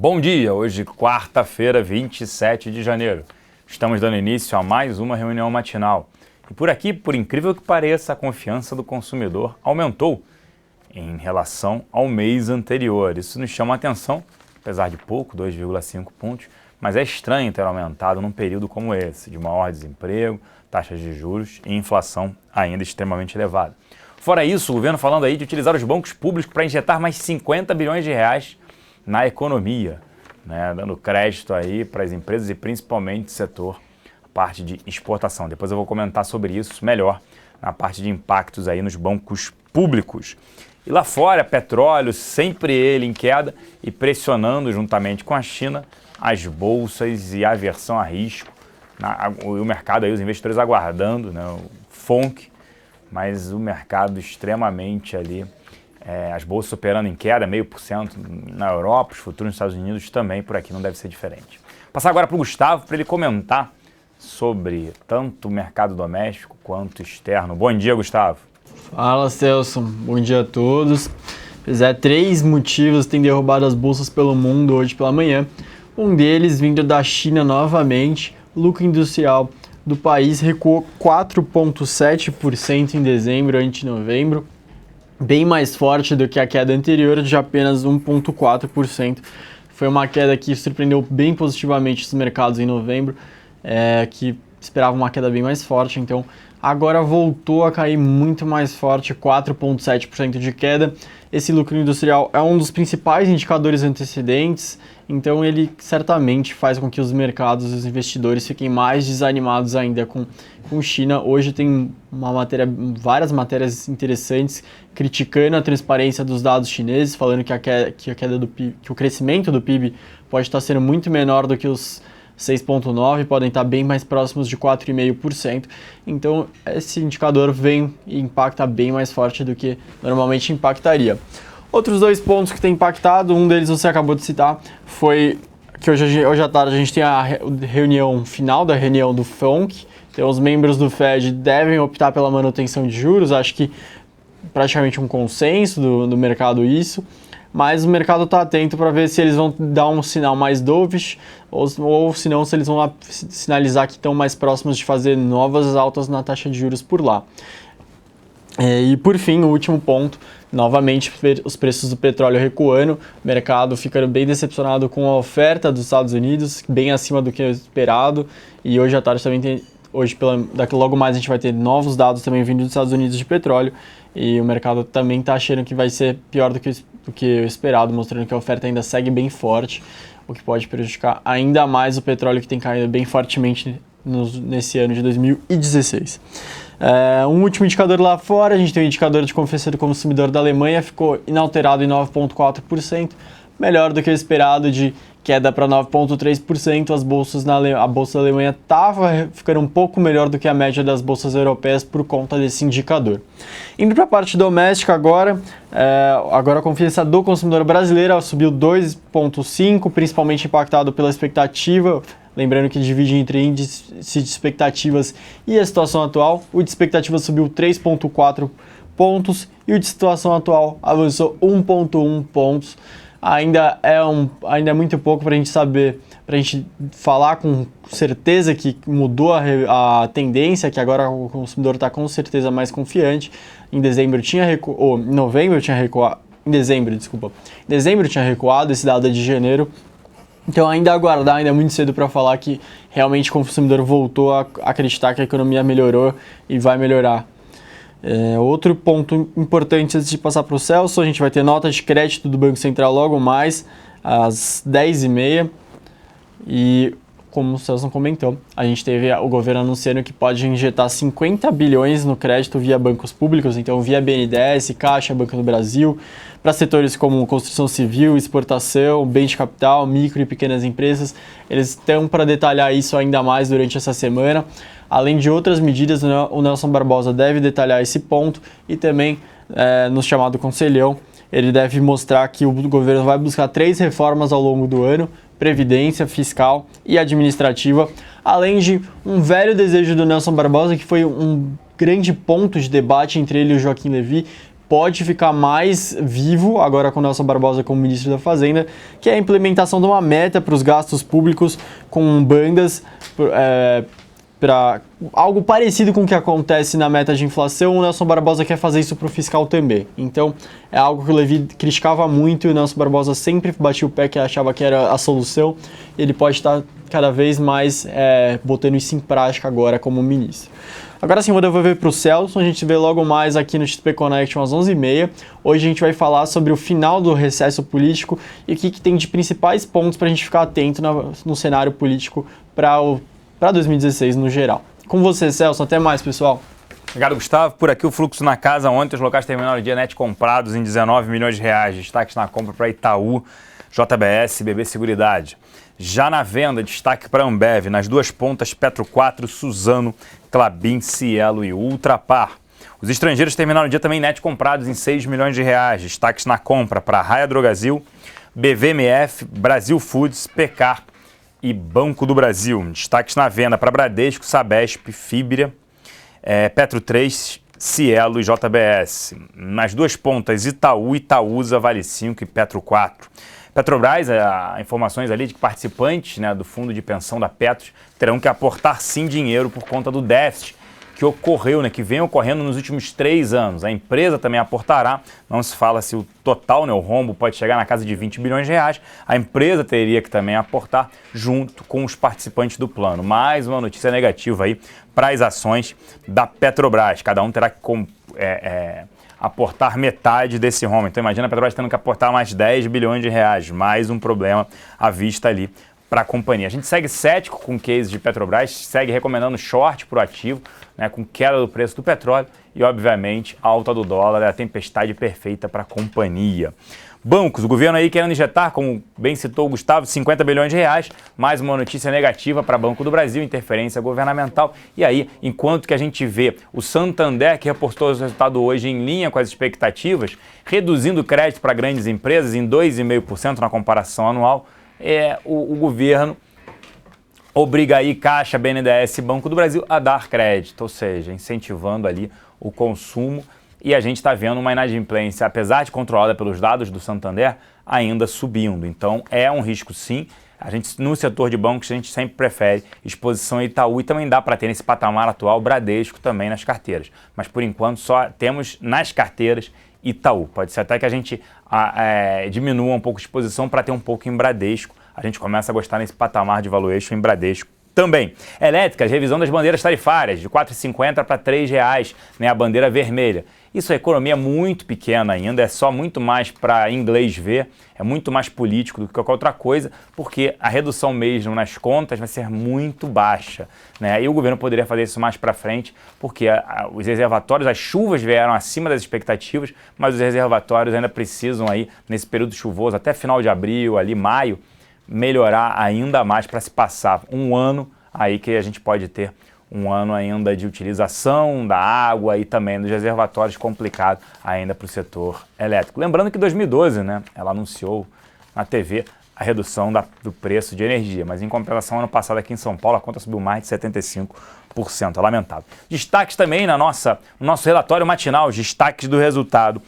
Bom dia, hoje quarta-feira, 27 de janeiro. Estamos dando início a mais uma reunião matinal. E por aqui, por incrível que pareça, a confiança do consumidor aumentou em relação ao mês anterior. Isso nos chama a atenção, apesar de pouco, 2,5 pontos, mas é estranho ter aumentado num período como esse, de maior desemprego, taxas de juros e inflação ainda extremamente elevada. Fora isso, o governo falando aí de utilizar os bancos públicos para injetar mais 50 bilhões de reais na economia, né, dando crédito aí para as empresas e principalmente setor, a parte de exportação. Depois eu vou comentar sobre isso melhor na parte de impactos aí nos bancos públicos. E lá fora, petróleo, sempre ele em queda e pressionando juntamente com a China as bolsas e a aversão a risco. O mercado aí, os investidores aguardando, né, o FONC, mas o mercado extremamente ali, as bolsas operando em queda, 0,5% na Europa, os futuros nos Estados Unidos também, por aqui não deve ser diferente. Passar agora para o Gustavo, para ele comentar sobre tanto o mercado doméstico quanto externo. Bom dia, Gustavo. Fala, Celso. Bom dia a todos. Pois é, 3 motivos têm derrubado as bolsas pelo mundo hoje pela manhã. Um deles vindo da China novamente. O lucro industrial do país recuou 4,7% em dezembro ante novembro, bem mais forte do que a queda anterior de apenas 1,4%. Foi uma queda que surpreendeu bem positivamente os mercados em novembro, que esperavam uma queda bem mais forte, então agora voltou a cair muito mais forte, 4,7% de queda. Esse lucro industrial é um dos principais indicadores antecedentes, então ele certamente faz com que os mercados e os investidores fiquem mais desanimados ainda com China. Hoje tem várias matérias interessantes criticando a transparência dos dados chineses, falando que que o crescimento do PIB pode estar sendo muito menor do que os 6,9%, podem estar bem mais próximos de 4,5%. Então, esse indicador vem e impacta bem mais forte do que normalmente impactaria. Outros 2 pontos que tem impactado, um deles você acabou de citar, foi que hoje à tarde a gente tem a reunião final da reunião do FONC. Então, os membros do Fed devem optar pela manutenção de juros, acho que praticamente um consenso do mercado isso. Mas o mercado está atento para ver se eles vão dar um sinal mais dovish ou se não, se eles vão sinalizar que estão mais próximos de fazer novas altas na taxa de juros por lá. E por fim, o último ponto, novamente os preços do petróleo recuando, o mercado ficando bem decepcionado com a oferta dos Estados Unidos, bem acima do que é esperado, e hoje à tarde também tem, logo mais a gente vai ter novos dados também vindo dos Estados Unidos de petróleo, e o mercado também está achando que vai ser pior do que o esperado, mostrando que a oferta ainda segue bem forte, o que pode prejudicar ainda mais o petróleo que tem caído bem fortemente nesse ano de 2016. Um último indicador lá fora, a gente tem o indicador de confiança do consumidor da Alemanha, ficou inalterado em 9,4%, melhor do que o esperado de queda para 9,3%. A bolsa da Alemanha estava ficando um pouco melhor do que a média das bolsas europeias por conta desse indicador. Indo para a parte doméstica agora a confiança do consumidor brasileiro subiu 2,5%, principalmente impactado pela expectativa. Lembrando que divide entre índice de expectativas e a situação atual. O de expectativa subiu 3,4 pontos e o de situação atual avançou 1,1 pontos. Ainda é muito pouco para a gente saber, para a gente falar com certeza que mudou a tendência, que agora o consumidor está com certeza mais confiante. Em dezembro tinha recuado, em novembro tinha recuado, em dezembro tinha recuado, esse dado é de janeiro. Então ainda aguardar, ainda é muito cedo para falar que realmente o consumidor voltou a acreditar que a economia melhorou e vai melhorar. Outro ponto importante antes de passar para o Celso, a gente vai ter nota de crédito do Banco Central logo mais, às 10h30. E como o Celso comentou, a gente teve o governo anunciando que pode injetar 50 bilhões no crédito via bancos públicos, então via BNDES, Caixa, Banco do Brasil, para setores como construção civil, exportação, bem de capital, micro e pequenas empresas. Eles estão para detalhar isso ainda mais durante essa semana. Além de outras medidas, o Nelson Barbosa deve detalhar esse ponto e também, no chamado Conselhão, ele deve mostrar que o governo vai buscar 3 reformas ao longo do ano: previdência, fiscal e administrativa, além de um velho desejo do Nelson Barbosa, que foi um grande ponto de debate entre ele e o Joaquim Levy, pode ficar mais vivo agora com o Nelson Barbosa como ministro da Fazenda, que é a implementação de uma meta para os gastos públicos com bandas para algo parecido com o que acontece na meta de inflação. O Nelson Barbosa quer fazer isso para o fiscal também. Então, é algo que o Levi criticava muito e o Nelson Barbosa sempre batia o pé, que achava que era a solução. Ele pode estar cada vez mais botando isso em prática agora como ministro. Agora sim, vou devolver para o Celso, a gente vê logo mais aqui no XP Connection às 11h30. Hoje a gente vai falar sobre o final do recesso político e o que tem de principais pontos para a gente ficar atento no cenário político para 2016 no geral. Com você, Celso, até mais, pessoal. Obrigado, Gustavo. Por aqui o fluxo na casa. Ontem os locais terminaram o dia net comprados em 19 milhões de reais. Destaques na compra para Itaú, JBS e BB Seguridade. Já na venda, destaque para Ambev. Nas duas pontas, Petro 4, Suzano, Klabin, Cielo e Ultrapar. Os estrangeiros terminaram o dia também net comprados em 6 milhões de reais. Destaques na compra para Raia Drogasil, BVMF, Brasil Foods, Pecar e Banco do Brasil. Destaques na venda para Bradesco, Sabesp, Fibria, Petro 3, Cielo e JBS. Nas duas pontas, Itaú, Itaúsa, Vale 5 e Petro 4. Petrobras, informações ali de que participantes, né, do fundo de pensão da Petros terão que aportar sim dinheiro por conta do déficit que ocorreu, né, que vem ocorrendo nos últimos 3 anos. A empresa também aportará, não se fala se o total, né, o rombo pode chegar na casa de 20 bilhões de reais. A empresa teria que também aportar junto com os participantes do plano. Mais uma notícia negativa aí para as ações da Petrobras. Cada um terá que aportar metade desse rombo. Então imagina a Petrobras tendo que aportar mais 10 bilhões de reais, mais um problema à vista ali para a companhia. A gente segue cético com cases de Petrobras, segue recomendando short para o ativo, né, com queda do preço do petróleo e, obviamente, alta do dólar é a tempestade perfeita para a companhia. Bancos, o governo aí querendo injetar, como bem citou o Gustavo, 50 bilhões de reais, mais uma notícia negativa para Banco do Brasil, interferência governamental. E aí, enquanto que a gente vê o Santander, que reportou o resultado hoje em linha com as expectativas, reduzindo o crédito para grandes empresas em 2,5% na comparação anual, o governo obriga aí Caixa, BNDES e Banco do Brasil a dar crédito, ou seja, incentivando ali o consumo. E a gente está vendo uma inadimplência, apesar de controlada pelos dados do Santander, ainda subindo. Então é um risco sim. A gente, no setor de bancos, a gente sempre prefere exposição a Itaú e também dá para ter nesse patamar atual Bradesco também nas carteiras. Mas por enquanto só temos nas carteiras Itaú. Pode ser até que a gente diminua um pouco de exposição para ter um pouco em Bradesco. A gente começa a gostar nesse patamar de valuation em Bradesco também. Elétricas, revisão das bandeiras tarifárias, de R$ 4,50 para R$ 3,00, né, a bandeira vermelha. Isso é economia muito pequena ainda, é só muito mais para inglês ver, é muito mais político do que qualquer outra coisa, porque a redução mesmo nas contas vai ser muito baixa, né? E o governo poderia fazer isso mais para frente, porque os reservatórios, as chuvas vieram acima das expectativas, mas os reservatórios ainda precisam aí, nesse período chuvoso, até final de abril, ali maio, melhorar ainda mais para se passar um ano aí que a gente pode ter um ano ainda de utilização da água e também dos reservatórios complicado ainda para o setor elétrico. Lembrando que em 2012, né, ela anunciou na TV a redução do preço de energia, mas em compensação, ano passado aqui em São Paulo, a conta subiu mais de 75%, é lamentável. Destaques também no nosso relatório matinal, os destaques do resultado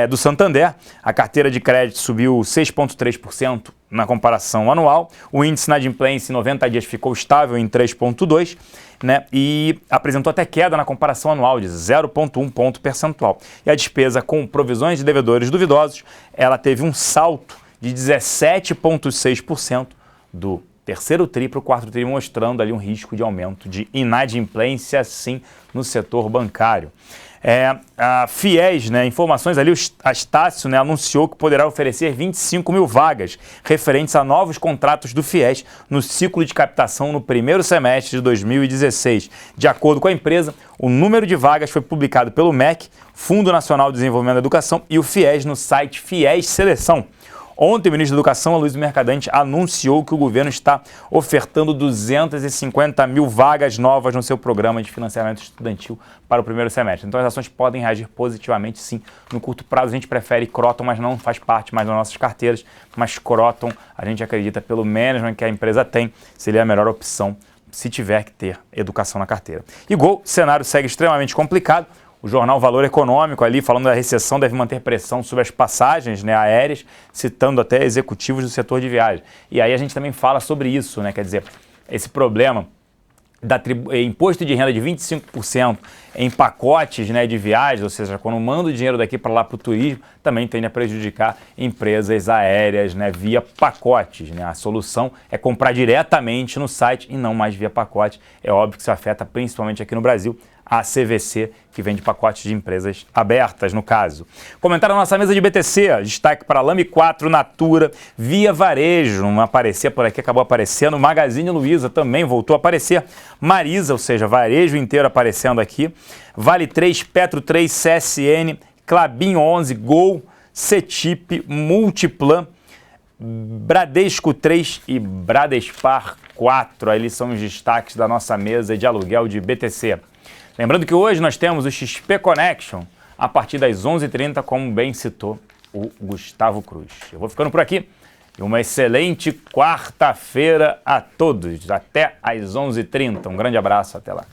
do Santander. A carteira de crédito subiu 6,3% na comparação anual, o índice inadimplência em 90 dias ficou estável em 3,2%, né, e apresentou até queda na comparação anual de 0,1 ponto percentual. E a despesa com provisões de devedores duvidosos, ela teve um salto de 17,6% do terceiro tri para o quarto tri, mostrando ali um risco de aumento de inadimplência, sim, no setor bancário. A FIES, né, informações ali, a Estácio, né, anunciou que poderá oferecer 25 mil vagas referentes a novos contratos do FIES no ciclo de captação no primeiro semestre de 2016. De acordo com a empresa, o número de vagas foi publicado pelo MEC, Fundo Nacional de Desenvolvimento da Educação, e o FIES no site FIES Seleção. Ontem, o ministro da Educação, Aloysio Mercadante, anunciou que o governo está ofertando 250 mil vagas novas no seu programa de financiamento estudantil para o primeiro semestre. Então, as ações podem reagir positivamente, sim. No curto prazo, a gente prefere Croton, mas não faz parte mais das nossas carteiras. Mas Croton, a gente acredita, pelo management que a empresa tem, seria a melhor opção se tiver que ter educação na carteira. E Gol, cenário segue extremamente complicado. o jornal Valor Econômico ali, falando da recessão, deve manter pressão sobre as passagens, né, aéreas, citando até executivos do setor de viagem. E aí a gente também fala sobre isso, né, quer dizer, esse problema da imposto de renda de 25% em pacotes, né, de viagens, ou seja, quando manda o dinheiro daqui para lá para o turismo, também tende a prejudicar empresas aéreas, né, via pacotes, né? A solução é comprar diretamente no site e não mais via pacote. É óbvio que isso afeta principalmente aqui no Brasil a CVC, que vende pacotes de empresas abertas, no caso. Comentário na nossa mesa de BTC, destaque para Lame 4, Natura, Via Varejo, não aparecia por aqui, acabou aparecendo, Magazine Luiza também voltou a aparecer, Marisa, ou seja, varejo inteiro aparecendo aqui, Vale 3, Petro 3, CSN, Klabin 11, Gol, Cetip, Multiplan, Bradesco 3 e Bradespar 4, ali são os destaques da nossa mesa de aluguel de BTC. Lembrando que hoje nós temos o XP Connection a partir das 11h30, como bem citou o Gustavo Cruz. Eu vou ficando por aqui e uma excelente quarta-feira a todos. Até às 11h30. Um grande abraço, até lá.